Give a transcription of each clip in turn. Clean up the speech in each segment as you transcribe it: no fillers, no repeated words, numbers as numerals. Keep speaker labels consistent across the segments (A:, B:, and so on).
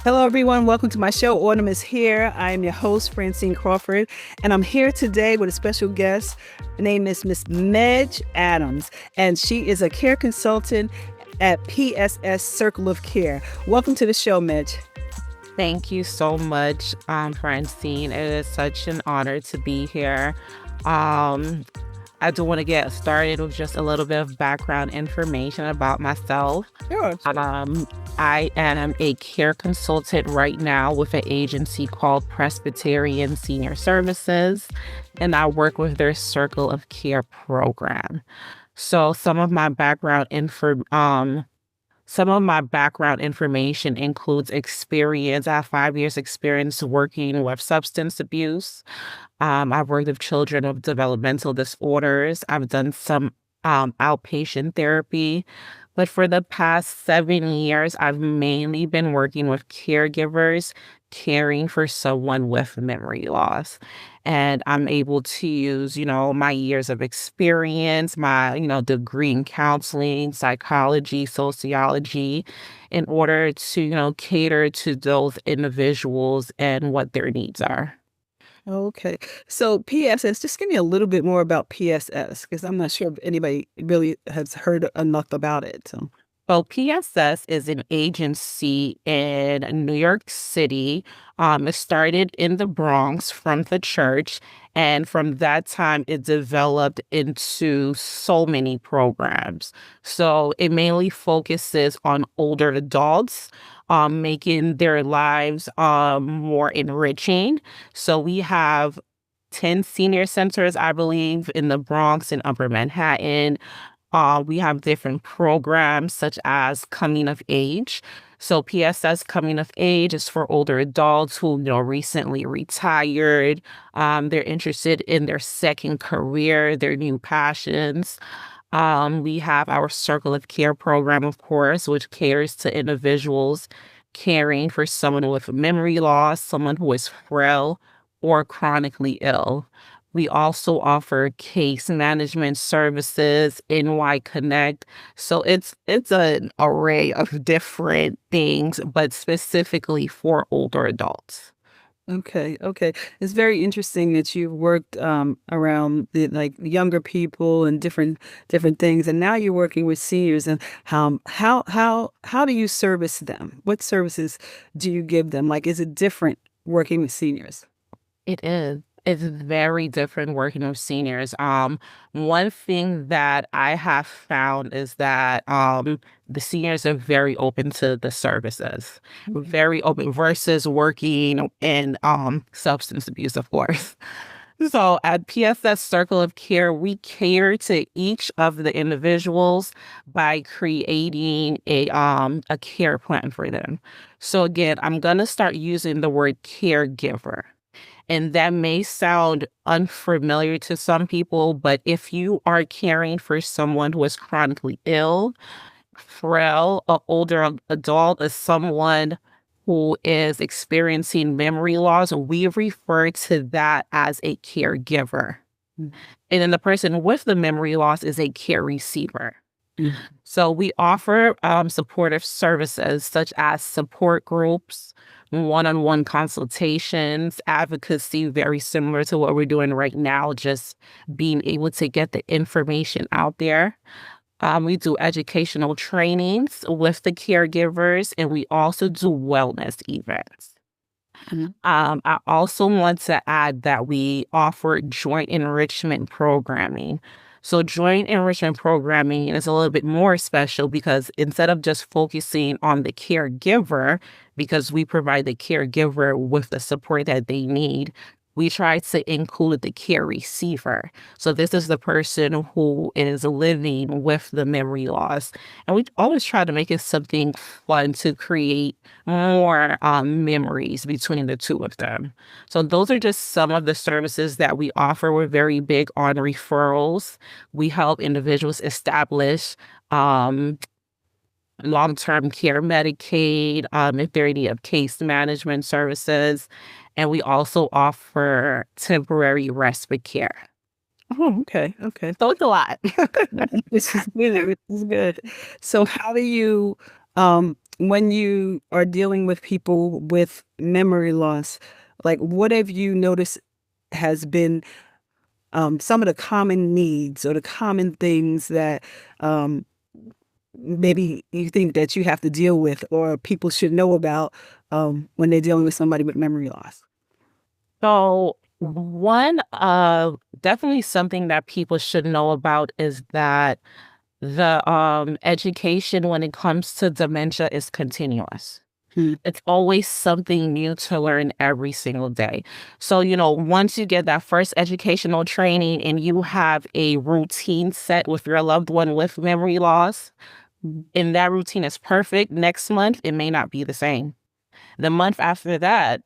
A: Hello, everyone. Welcome to my show. Autumn is here. I am your host, Francine Crawford, and I'm here today with a special guest. Her name is Miss Medge Adams, and she is a care consultant at PSS Circle of Care. Welcome to the show, Medge.
B: Thank you so much, Francine. It is such an honor to be here. I do want to get started with just a little bit of background information about myself.
A: Sure.
B: I am a care consultant right now with an agency called Presbyterian Senior Services, and I work with their Circle of Care program. So some of my background information includes experience. I have 5 years experience working with substance abuse. I've worked with children with developmental disorders. I've done some outpatient therapy. But for the past 7 years, I've mainly been working with caregivers, caring for someone with memory loss. And I'm able to use, my years of experience, my, degree in counseling, psychology, sociology, in order to, cater to those individuals and what their needs are.
A: Okay. So PSS, just give me a little bit more about PSS, because I'm not sure if anybody really has heard enough about it. So.
B: Well, PSS is an agency in New York City. It started in the Bronx from the church, and from that time, it developed into so many programs. So it mainly focuses on older adults, making their lives more enriching. So we have 10 senior centers, I believe, in the Bronx and Upper Manhattan. We have different programs such as coming of age. So PSS coming of age is for older adults who, recently retired. They're interested in their second career, their new passions. We have our Circle of Care program, of course, which caters to individuals caring for someone with memory loss, someone who is frail or chronically ill. We also offer case management services, NY Connect. So it's an array of different things, but specifically for older adults.
A: Okay. It's very interesting that you've worked around the younger people and different things, and now you're working with seniors. And how do you service them? What services do you give them? Is it different working with seniors?
B: It is. It's very different working with seniors. One thing that I have found is that the seniors are very open to the services, very open versus working in substance abuse, of course. So at PSS Circle of Care, we cater to each of the individuals by creating a care plan for them. So again, I'm gonna start using the word caregiver. And that may sound unfamiliar to some people, but if you are caring for someone who is chronically ill, frail, an older adult, or someone who is experiencing memory loss, we refer to that as a caregiver. Mm. And then the person with the memory loss is a care receiver. Mm. So we offer supportive services such as support groups, one-on-one consultations, advocacy, very similar to what we're doing right now, just being able to get the information out there. We do educational trainings with the caregivers, and we also do wellness events. Mm-hmm. I also want to add that we offer joint enrichment programming. So joint enrichment programming is a little bit more special because instead of just focusing on the caregiver, because we provide the caregiver with the support that they need, we try to include the care receiver. So this is the person who is living with the memory loss. And we always try to make it something fun to create more memories between the two of them. So those are just some of the services that we offer. We're very big on referrals. We help individuals establish long-term care Medicaid, if they're in need of case management services. And we also offer temporary respite care.
A: Oh, okay.
B: So it's a lot.
A: This is good. So how do you when you are dealing with people with memory loss, like what have you noticed has been some of the common needs or the common things that um, maybe you think that you have to deal with or people should know about when they're dealing with somebody with memory loss?
B: So one definitely something that people should know about is that the education when it comes to dementia is continuous.
A: Hmm.
B: It's always something new to learn every single day. So, once you get that first educational training and you have a routine set with your loved one with memory loss, and that routine is perfect, next month it may not be the same. The month after that,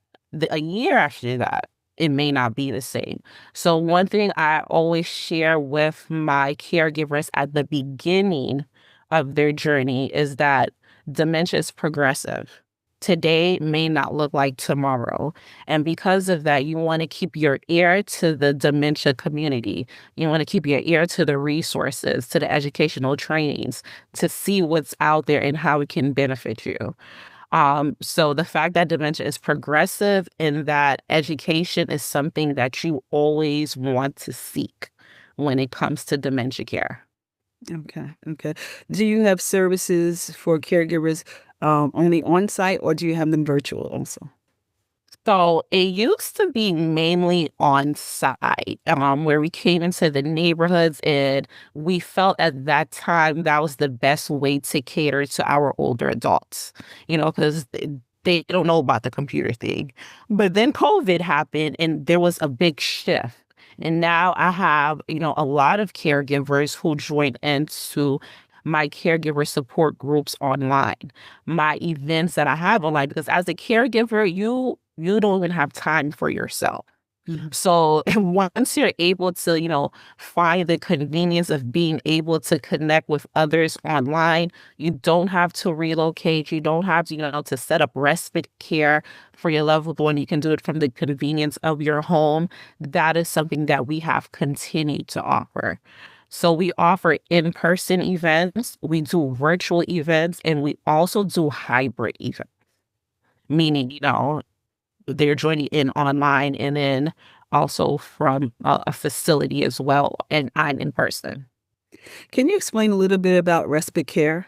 B: a year after that, it may not be the same. So one thing I always share with my caregivers at the beginning of their journey is that dementia is progressive. Today may not look like tomorrow. And because of that, you want to keep your ear to the dementia community. You want to keep your ear to the resources, to the educational trainings, to see what's out there and how it can benefit you. So the fact that dementia is progressive and that education is something that you always want to seek when it comes to dementia care.
A: Okay. Okay. Do you have services for caregivers only on site or do you have them virtual also?
B: So it used to be mainly on site, where we came into the neighborhoods and we felt at that time that was the best way to cater to our older adults, because they don't know about the computer thing. But then COVID happened and there was a big shift. And now I have, a lot of caregivers who join into my caregiver support groups online, my events that I have online, because as a caregiver, you don't even have time for yourself.
A: Mhm.
B: So once you're able to, find the convenience of being able to connect with others online, you don't have to relocate. You don't have to, to set up respite care for your loved one. You can do it from the convenience of your home. That is something that we have continued to offer. So we offer in-person events, we do virtual events, and we also do hybrid events, meaning, they're joining in online and then also from a facility as well, and I'm in person.
A: Can you explain a little bit about respite care?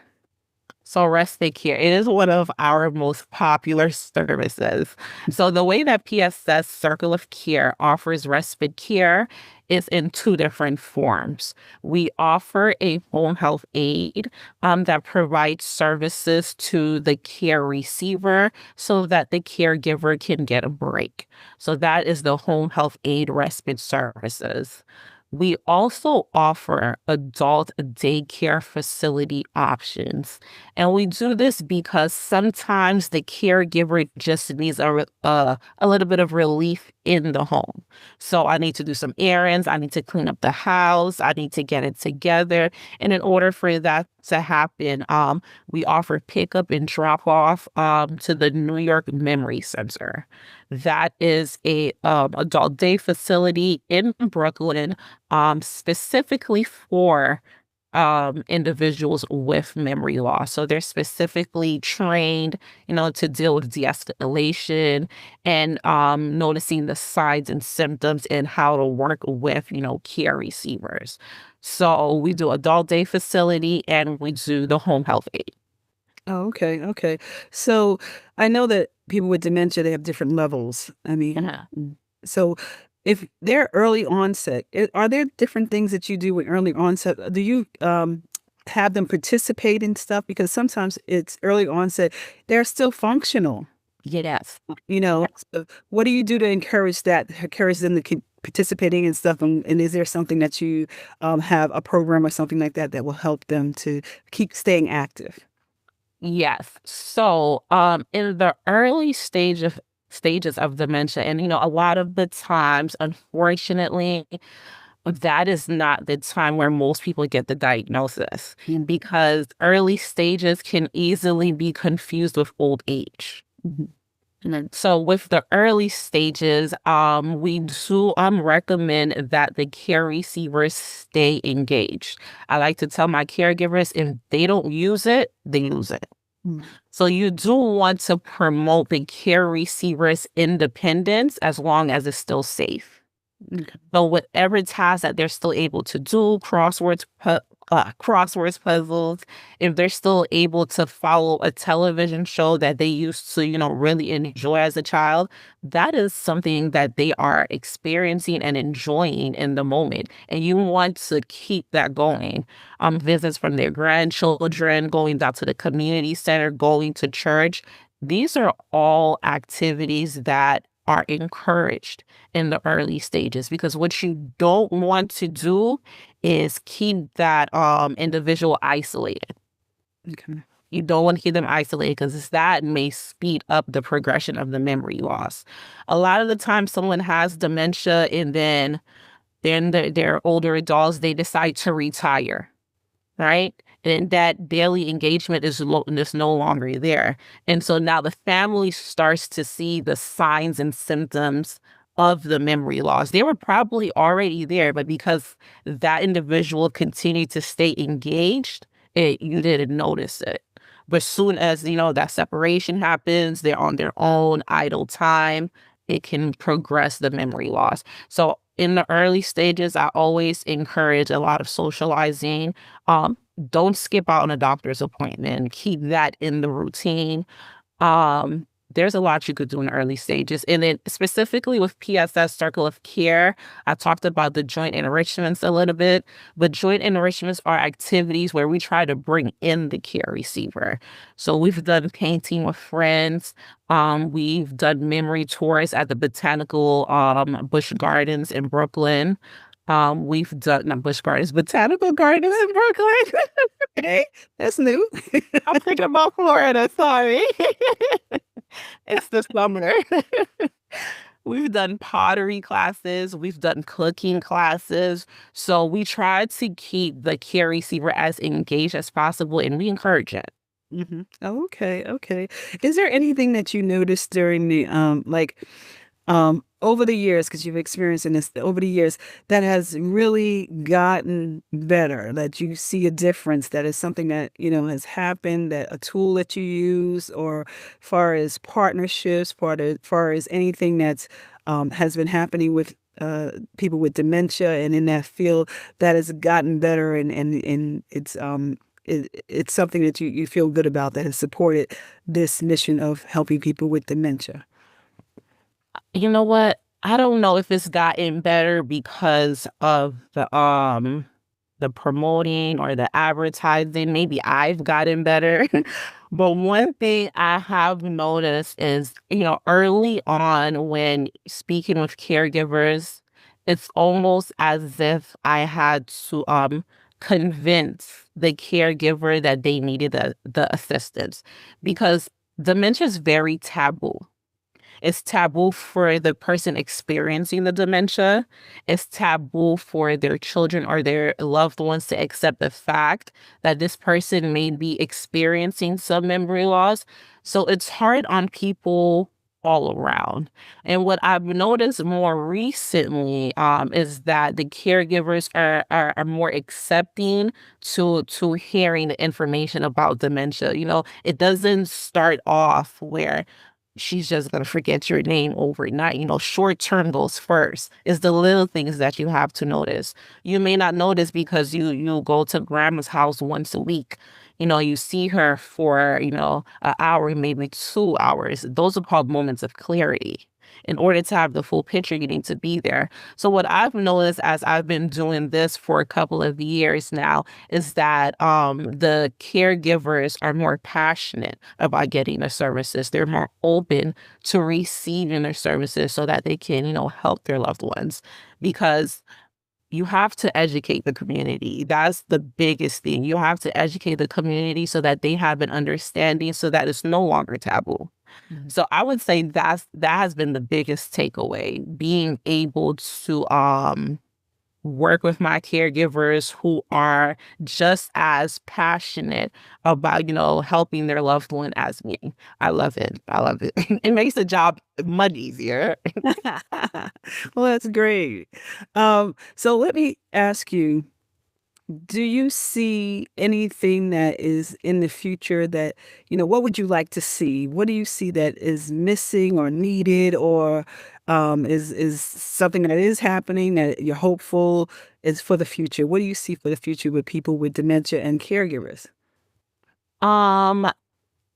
B: So respite care, it is one of our most popular services. So the way that PSS Circle of Care offers respite care is in two different forms. We offer a home health aide that provides services to the care receiver so that the caregiver can get a break. So that is the home health aide respite services. We also offer adult daycare facility options. And we do this because sometimes the caregiver just needs a little bit of relief in the home. So I need to do some errands. I need to clean up the house. I need to get it together. And in order for that to happen, we offer pickup and drop off to the New York Memory Center. That is a adult day facility in Brooklyn, specifically for individuals with memory loss. So they're specifically trained, to deal with de-escalation and noticing the signs and symptoms and how to work with, care receivers. So we do adult day facility and we do the home health aid.
A: Oh, okay, okay. So I know that people with dementia, they have different levels. I mean,
B: Yeah.
A: so if they're early onset, are there different things that you do with early onset? Do you have them participate in stuff? Because sometimes it's early onset, they're still functional.
B: Yes.
A: You know, so what do you do to encourage that, encourage them to keep participating in stuff? And is there something that you have a program or something like that that will help them to keep staying active?
B: Yes. So, in the early stages of dementia, and a lot of the times, unfortunately, that is not the time where most people get the diagnosis because early stages can easily be confused with old age.
A: Mhm.
B: And then, so with the early stages, we do recommend that the care receivers stay engaged. I like to tell my caregivers if they don't use it, they lose it.
A: Mm.
B: So you do want to promote the care receiver's independence as long as it's still safe.
A: Okay.
B: So whatever task that they're still able to do, crosswords, puzzles, if they're still able to follow a television show that they used to, really enjoy as a child, that is something that they are experiencing and enjoying in the moment. And you want to keep that going. Visits from their grandchildren, going down to the community center, going to church. These are all activities that are encouraged in the early stages, because what you don't want to do is keep that individual isolated.
A: Okay.
B: You don't want to keep them isolated because that may speed up the progression of the memory loss. A lot of the time someone has dementia and then they're older adults, they decide to retire, right? And that daily engagement is no longer there. And so now the family starts to see the signs and symptoms of the memory loss. They were probably already there, but because that individual continued to stay engaged, you didn't notice it. But soon as, that separation happens, they're on their own idle time, it can progress the memory loss. So in the early stages, I always encourage a lot of socializing. Don't skip out on a doctor's appointment. Keep that in the routine. Um, there's a lot you could do in the early stages. And then specifically with PSS Circle of Care, I talked about the joint enrichments a little bit, but joint enrichments are activities where we try to bring in the care receiver. So we've done painting with friends. We've done memory tours at the botanical Busch Gardens in Brooklyn. We've done not Busch Gardens, botanical gardens in Brooklyn.
A: Okay, that's new.
B: I'm thinking about Florida, sorry. It's the summer. We've done pottery classes, we've done cooking classes. So we try to keep the care receiver as engaged as possible, and we encourage it.
A: Okay, okay. Is there anything that you noticed during the over the years, because you've experienced in this over the years, that has really gotten better, that you see a difference, that is something that, has happened, that a tool that you use, or far as partnerships, far as anything that's has been happening with people with dementia and in that field that has gotten better and it's something that you feel good about that has supported this mission of helping people with dementia.
B: You know what? I don't know if it's gotten better because of the promoting or the advertising. Maybe I've gotten better. But one thing I have noticed is, early on when speaking with caregivers, it's almost as if I had to convince the caregiver that they needed the assistance, because dementia is very taboo. It's taboo for the person experiencing the dementia. It's taboo for their children or their loved ones to accept the fact that this person may be experiencing some memory loss. So it's hard on people all around. And what I've noticed more recently is that the caregivers are more accepting to hearing the information about dementia. It doesn't start off where she's just going to forget your name overnight. Short-term goals first is the little things that you have to notice. You may not notice because you go to grandma's house once a week. You see her for, an hour, maybe 2 hours. Those are called moments of clarity. In order to have the full picture, you need to be there. So what I've noticed as I've been doing this for a couple of years now is that the caregivers are more passionate about getting the services. They're more open to receiving their services so that they can, help their loved ones. Because you have to educate the community. That's the biggest thing. You have to educate the community so that they have an understanding, so that it's no longer taboo.
A: Mhm.
B: So I would say that has been the biggest takeaway, being able to work with my caregivers who are just as passionate about, helping their loved one as me. I love it. I love it. It makes the job much easier.
A: Well, that's great. So let me ask you, Do you see anything that is in the future that, what would you like to see? What do you see that is missing or needed, or is something that is happening that you're hopeful is for the future? What do you see for the future with people with dementia and caregivers?
B: Um,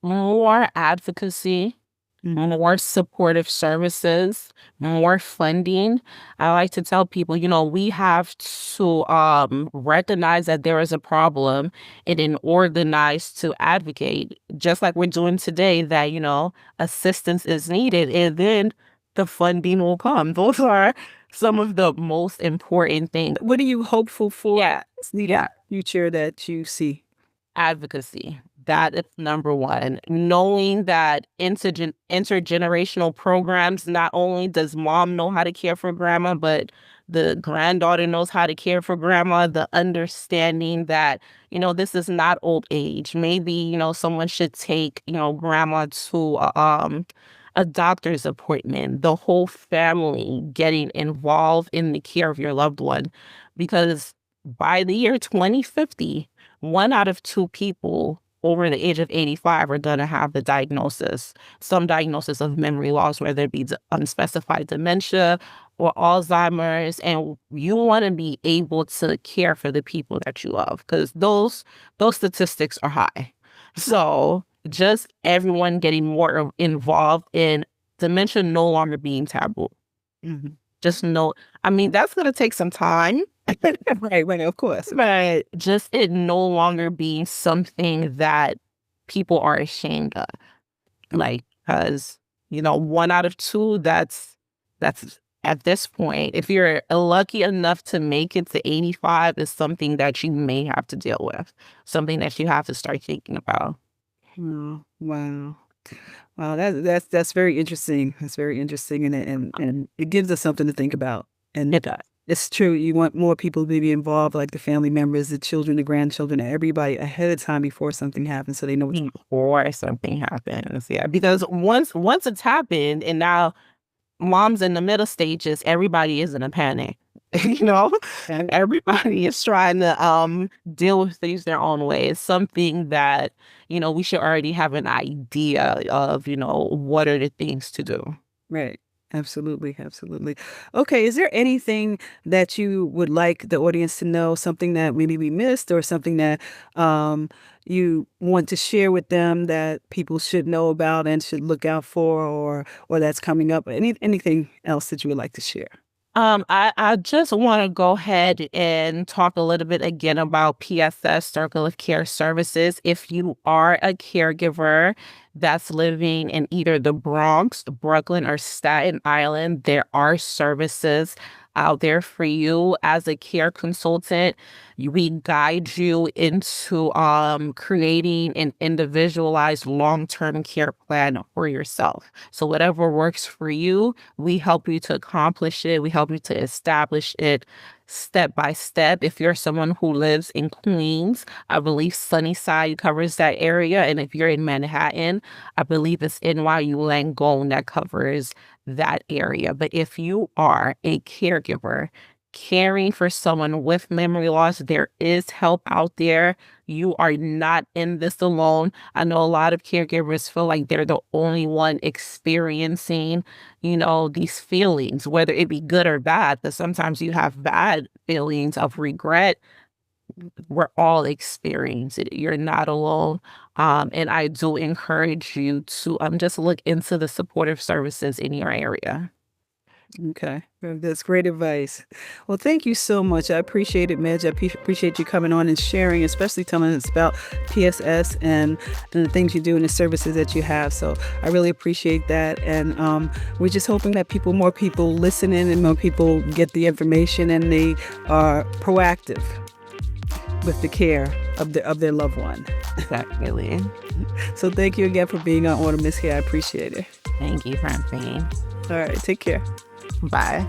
B: More advocacy, more supportive services, more funding. I like to tell people, we have to recognize that there is a problem and then organize to advocate, just like we're doing today, that, assistance is needed, and then the funding will come. Those are some of the most important things.
A: What are you hopeful for?
B: Yeah,
A: It's needed
B: yeah.
A: in the future that you see.
B: Advocacy. That is number one. Knowing that intergenerational programs, not only does mom know how to care for grandma, but the granddaughter knows how to care for grandma. The understanding that, this is not old age. Maybe, someone should take, grandma to a doctor's appointment, the whole family getting involved in the care of your loved one. Because by the year 2050, 1 out of 2 people over the age of 85 are going to have the diagnosis, some diagnosis of memory loss, whether it be unspecified dementia or Alzheimer's. And you want to be able to care for the people that you love, because those statistics are high. So just everyone getting more involved in dementia no longer being taboo.
A: Mhm.
B: Just know, I mean, that's going to take some time.
A: Right, of course.
B: But just it no longer being something that people are ashamed of. Like, because, 1 out of 2, that's at this point, if you're lucky enough to make it to 85, is something that you may have to deal with, something that you have to start thinking about.
A: Oh, wow. Wow, that's very interesting. That's very interesting, and it gives us something to think about. And
B: It does.
A: it's true. You want more people to be involved, like the family members, the children, the grandchildren, everybody ahead of time before something happens, so they know what's.
B: Before something happens, yeah. Because once it's happened, and now mom's in the middle stages, everybody is in a panic. And everybody is trying to deal with things their own way. It's something that, we should already have an idea of, what are the things to do.
A: Right. Absolutely, absolutely. Okay, is there anything that you would like the audience to know, something that maybe we missed, or something that you want to share with them that people should know about and should look out for, or that's coming up? Anything else that you would like to share?
B: I just want to go ahead and talk a little bit again about PSS Circle of Care services. If you are a caregiver that's living in either the Bronx, Brooklyn, or Staten Island, there are services out there for you. As a care consultant, we guide you into creating an individualized long-term care plan for yourself. So whatever works for you, we help you to accomplish it. We help you to establish it step by step. If you're someone who lives in Queens, I believe Sunnyside covers that area. And if you're in Manhattan, I believe it's NYU Langone that covers that area. But if you are a caregiver caring for someone with memory loss, there is help out there. You are not in this alone. I know a lot of caregivers feel like they're the only one experiencing, these feelings, whether it be good or bad, because sometimes you have bad feelings of regret. We're all experiencing it. You're not alone. And I do encourage you to just look into the supportive services in your area.
A: Okay, well, that's great advice. Well, thank you so much. I appreciate it, Medge. Appreciate you coming on and sharing, especially telling us about PSS and the things you do and the services that you have. So I really appreciate that. And we're just hoping that more people listen in, and more people get the information, and they are proactive with the care of their loved one.
B: Exactly.
A: So thank you again for being on Autumn is Here. I appreciate it.
B: Thank you, Francine.
A: All right, take care.
B: Bye.